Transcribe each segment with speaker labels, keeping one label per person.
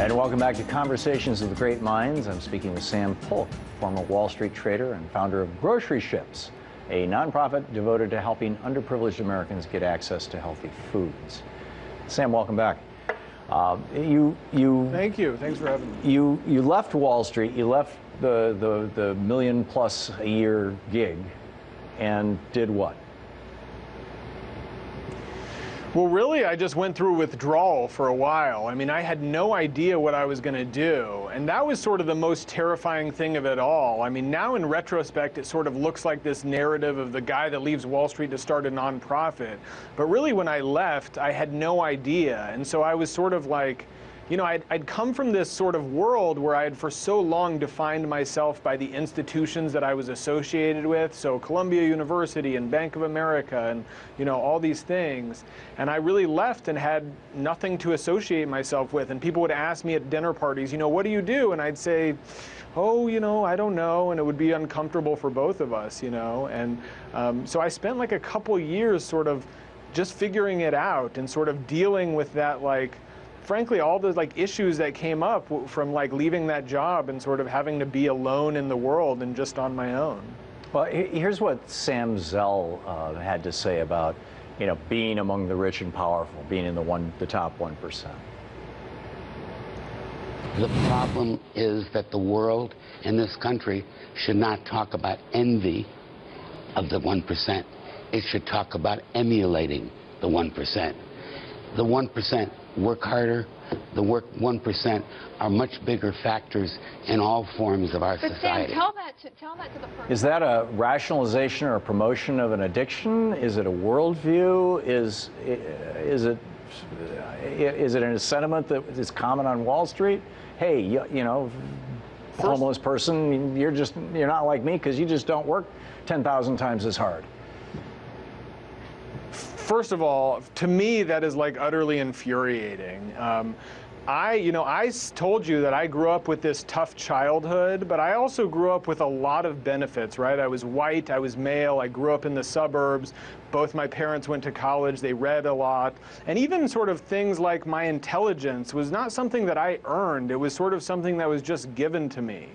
Speaker 1: And welcome back to Conversations of the Great Minds. I'm speaking with Sam Polk, former Wall Street trader and founder of Grocery Ships, a nonprofit devoted to helping underprivileged Americans get access to healthy foods. Sam, welcome back.
Speaker 2: Thank you. Thanks for having me.
Speaker 1: You left Wall Street. You left the $1 million+ a year gig, and did what?
Speaker 2: Well, really, I just went through withdrawal for a while. I mean, I had no idea what I was going to do. And that was sort of the most terrifying thing of it all. I mean, now in retrospect, it sort of looks like this narrative of the guy that leaves Wall Street to start a nonprofit. But really, when I left, I had no idea. And so I was sort of like, you know, I'd come from this sort of world where I had for so long defined myself by the institutions that I was associated with, so Columbia University and Bank of America and, you know, all these things. And I really left and had nothing to associate myself with. And people would ask me at dinner parties, you know, what do you do? And I'd say, oh, you know, I don't know. And it would be uncomfortable for both of us, you know. And so I spent like a couple years sort of just figuring it out and sort of dealing with that, like, frankly, all the like issues that came up from like leaving that job and sort of having to be alone in the world and just on my own.
Speaker 1: Well, here's what Sam Zell had to say about, you know, being among the rich and powerful, being in the top 1%.
Speaker 3: The problem is that the world and this country should not talk about envy of the 1%. It should talk about emulating the 1%. The 1% work harder. The 1% are much bigger factors in all forms of our society.
Speaker 4: Sam, tell that to the person.
Speaker 1: Is that a rationalization or a promotion of an addiction? Is it a worldview? Is it a sentiment that is common on Wall Street? Hey, you know, homeless person, you're not like me because you just don't work 10,000 times as hard.
Speaker 2: First of all, to me, that is like utterly infuriating. I told you that I grew up with this tough childhood, but I also grew up with a lot of benefits, right? I was white, I was male, I grew up in the suburbs. Both my parents went to college, they read a lot. And even sort of things like my intelligence was not something that I earned. It was sort of something that was just given to me.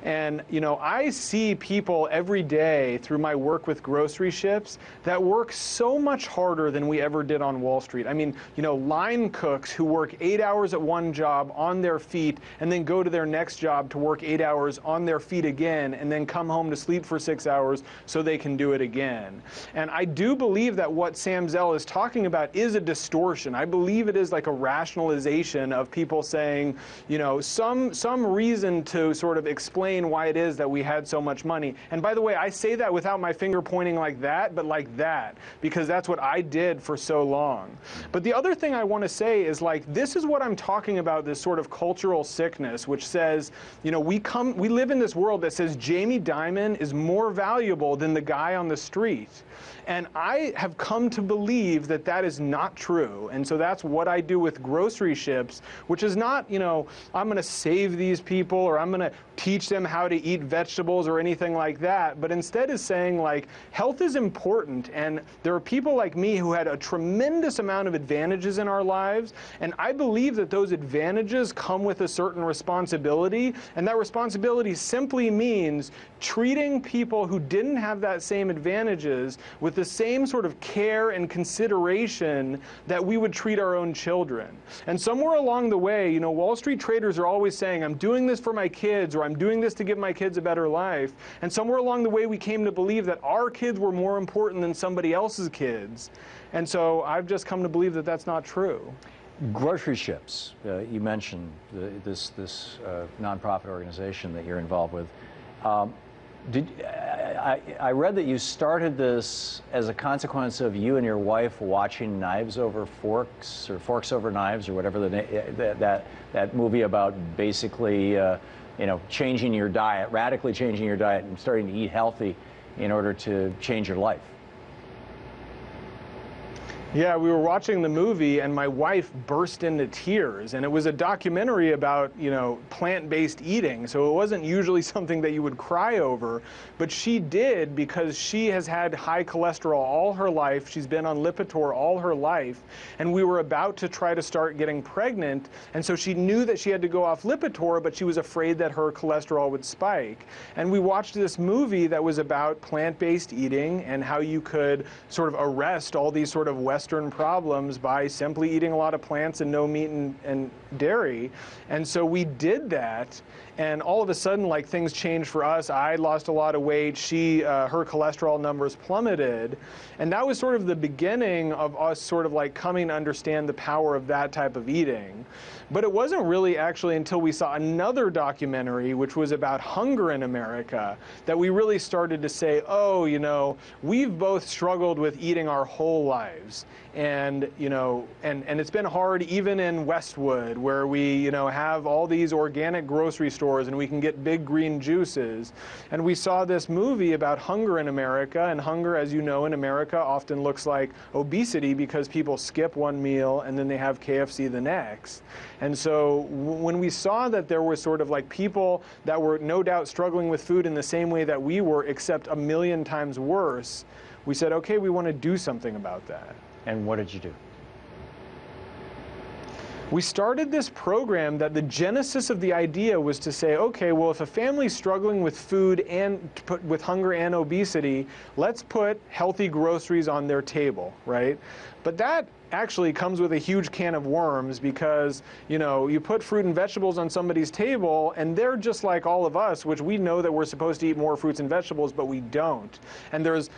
Speaker 2: And, you know, I see people every day through my work with Grocery Ships that work so much harder than we ever did on Wall Street. I mean, you know, line cooks who work 8 hours at one job on their feet and then go to their next job to work 8 hours on their feet again and then come home to sleep for 6 hours so they can do it again. And I do believe that what Sam Zell is talking about is a distortion. I believe it is like a rationalization of people saying, you know, some reason to sort of explain why it is that we had so much money. And by the way, I say that without my finger pointing like that, but like that, because that's what I did for so long. But the other thing I want to say is, like, this is what I'm talking about, this sort of cultural sickness, which says, you know, we live in this world that says Jamie Dimon is more valuable than the guy on the street. And I have come to believe that that is not true. And so that's what I do with Grocery Ships, which is not, you know, I'm going to save these people or I'm going to teach them how to eat vegetables or anything like that, but instead is saying, like, health is important. And there are people like me who had a tremendous amount of advantages in our lives. And I believe that those advantages come with a certain responsibility. And that responsibility simply means treating people who didn't have that same advantages with the same sort of care and consideration that we would treat our own children. And somewhere along the way, you know, Wall Street traders are always saying, I'm doing this for my kids, or I'm doing this to give my kids a better life. And somewhere along the way, we came to believe that our kids were more important than somebody else's kids. And so I've just come to believe that that's not true.
Speaker 1: Grocery Ships, you mentioned this nonprofit organization that you're involved with. I read that you started this as a consequence of you and your wife watching Knives Over Forks, or Forks Over Knives, or whatever that movie about basically, you know, changing your diet, radically changing your diet and starting to eat healthy in order to change your life.
Speaker 2: Yeah, we were watching the movie and my wife burst into tears, and it was a documentary about, plant-based eating. So it wasn't usually something that you would cry over, but she did because she has had high cholesterol all her life. She's been on Lipitor all her life, and we were about to try to start getting pregnant, and so she knew that she had to go off Lipitor, but she was afraid that her cholesterol would spike. And we watched this movie that was about plant-based eating and how you could sort of arrest all these sort of Western problems by simply eating a lot of plants and no meat and dairy. And so we did that, and all of a sudden, like, things changed for us. I lost a lot of weight. Her cholesterol numbers plummeted. And that was sort of the beginning of us sort of like coming to understand the power of that type of eating. But it wasn't really actually until we saw another documentary, which was about hunger in America, that we really started to say, oh, we've both struggled with eating our whole lives. And, and it's been hard even in Westwood, where we, have all these organic grocery stores and we can get big green juices. And we saw this movie about hunger in America, and hunger, as you know, in America often looks like obesity because people skip one meal and then they have KFC the next. And so when we saw that there were sort of like people that were no doubt struggling with food in the same way that we were, except a million times worse, we said, okay, we want to do something about that.
Speaker 1: And what did you do?
Speaker 2: We started this program that the genesis of the idea was to say, okay, well, if a family's struggling with food and with hunger and obesity, let's put healthy groceries on their table, right? But that actually comes with a huge can of worms because, you put fruit and vegetables on somebody's table and they're just like all of us, which we know that we're supposed to eat more fruits and vegetables, but we don't. And there's,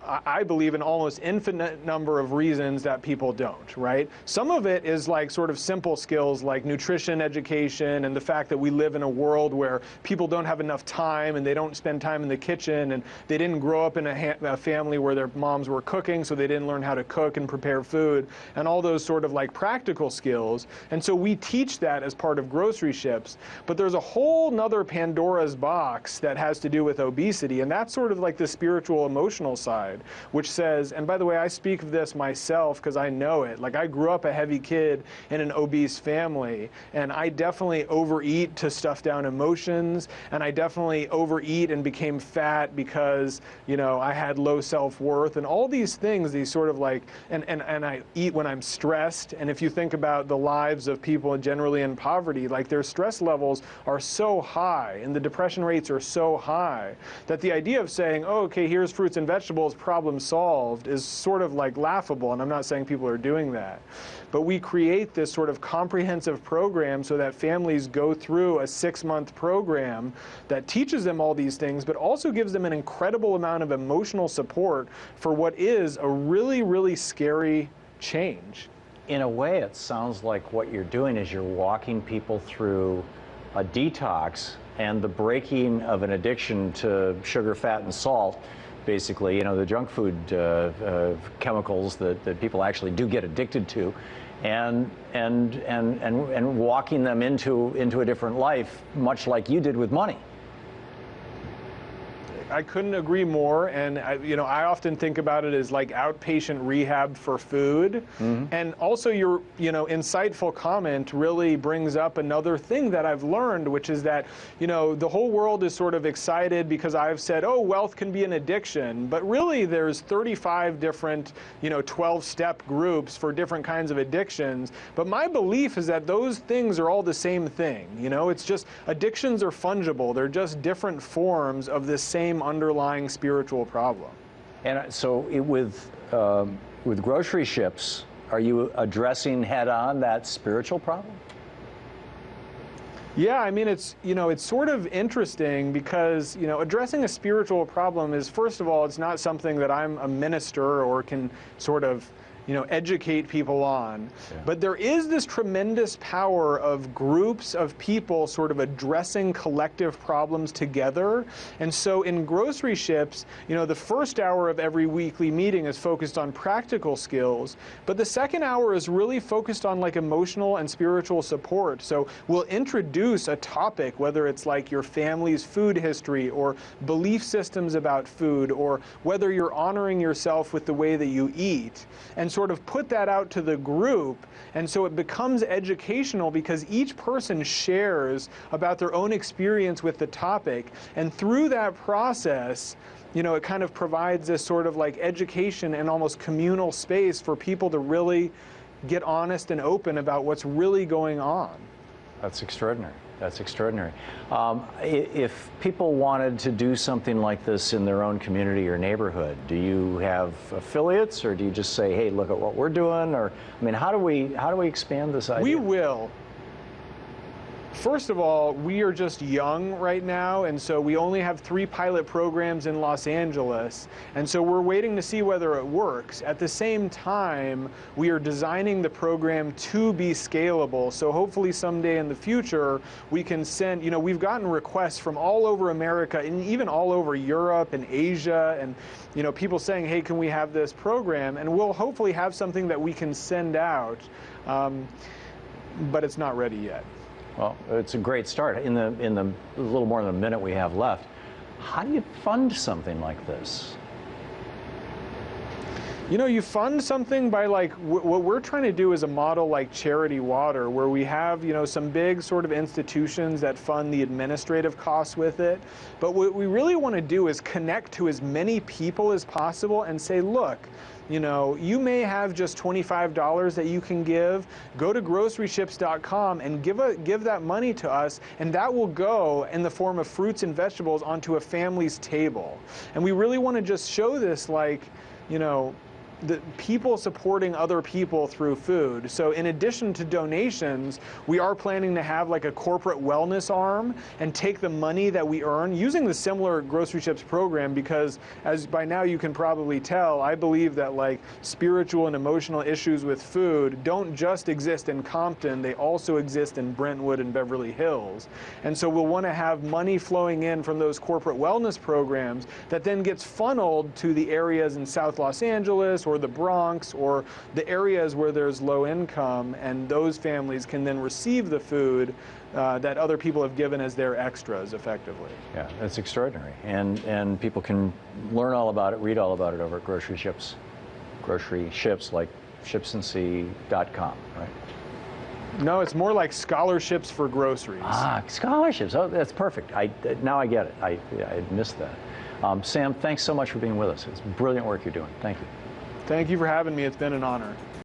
Speaker 2: I believe an almost infinite number of reasons that people don't, right? Some of it is like sort of simple skills like nutrition education and the fact that we live in a world where people don't have enough time and they don't spend time in the kitchen and they didn't grow up in a family where their moms were cooking, so they didn't learn how to cook and prepare food. And all those sort of like practical skills. And so we teach that as part of grocery ships. But there's a whole nother Pandora's box that has to do with obesity. And that's sort of like the spiritual emotional side, which says, and by the way, I speak of this myself because I know it. Like, I grew up a heavy kid in an obese family, and I definitely overeat to stuff down emotions. And I definitely overeat and became fat because, I had low self-worth and all these things, these sort of like, and I eat when I'm stressed. And if you think about the lives of people generally in poverty, like their stress levels are so high and the depression rates are so high that the idea of saying, oh, okay, here's fruits and vegetables, problem solved, is sort of like laughable. And I'm not saying people are doing that. But we create this sort of comprehensive program so that families go through a 6-month program that teaches them all these things, but also gives them an incredible amount of emotional support for what is a really, really scary change.
Speaker 1: In a way, it sounds like what you're doing is you're walking people through a detox and the breaking of an addiction to sugar, fat, and salt. Basically, the junk food chemicals that people actually do get addicted to, and walking them into a different life, much like you did with money.
Speaker 2: I couldn't agree more, and I often think about it as like outpatient rehab for food. Mm-hmm. And also your insightful comment really brings up another thing that I've learned, which is that the whole world is sort of excited because I've said, oh, wealth can be an addiction, but really there's 35 different 12-step groups for different kinds of addictions. But my belief is that those things are all the same thing. It's just addictions are fungible. They're just different forms of this same underlying spiritual problem.
Speaker 1: And so with grocery ships, are you addressing head-on that spiritual problem?
Speaker 2: Yeah, I mean, it's sort of interesting because, addressing a spiritual problem is, first of all, it's not something that I'm a minister or can sort of educate people on. Yeah. But there is this tremendous power of groups of people sort of addressing collective problems together. And so in grocery ships, the first hour of every weekly meeting is focused on practical skills, but the second hour is really focused on like emotional and spiritual support. So we'll introduce a topic, whether it's like your family's food history or belief systems about food, or whether you're honoring yourself with the way that you eat. And sort of put that out to the group, and so it becomes educational because each person shares about their own experience with the topic, and through that process, you know, it kind of provides this sort of like education and almost communal space for people to really get honest and open about what's really going on.
Speaker 1: That's extraordinary. That's extraordinary. If people wanted to do something like this in their own community or neighborhood, do you have affiliates, or do you just say, "Hey, look at what we're doing"? Or, I mean, how do we expand this idea?
Speaker 2: We will. First of all, we are just young right now, and so we only have 3 pilot programs in Los Angeles, and so we're waiting to see whether it works. At the same time, we are designing the program to be scalable, so hopefully someday in the future, we can send, you know, we've gotten requests from all over America and even all over Europe and Asia, and, you know, people saying, "Hey, can we have this program?" And we'll hopefully have something that we can send out, but it's not ready yet.
Speaker 1: Well, it's a great start. In the little more than a minute we have left, how do you fund something like this?
Speaker 2: You know, you fund something by, like, what we're trying to do is a model like Charity Water, where we have, you know, some big sort of institutions that fund the administrative costs with it. But what we really want to do is connect to as many people as possible and say, look, you know, you may have just $25 that you can give. Go to groceryships.com and give that money to us, and that will go in the form of fruits and vegetables onto a family's table. And we really want to just show this, like, you know, the people supporting other people through food. So in addition to donations, we are planning to have like a corporate wellness arm and take the money that we earn using the similar Grocery Ships program, because as by now you can probably tell, I believe that like spiritual and emotional issues with food don't just exist in Compton, they also exist in Brentwood and Beverly Hills. And so we'll want to have money flowing in from those corporate wellness programs that then gets funneled to the areas in South Los Angeles or the Bronx or the areas where there's low income, and those families can then receive the food that other people have given as their extras effectively.
Speaker 1: Yeah, that's extraordinary. And people can learn all about it, read all about it over at Grocery Ships. Grocery Ships, like shipsandc.com, right?
Speaker 2: No, it's more like scholarships for groceries.
Speaker 1: Ah, scholarships. Oh, that's perfect. Now I get it. I missed that. Sam, thanks so much for being with us. It's brilliant work you're doing. Thank you.
Speaker 2: Thank you for having me. It's been an honor.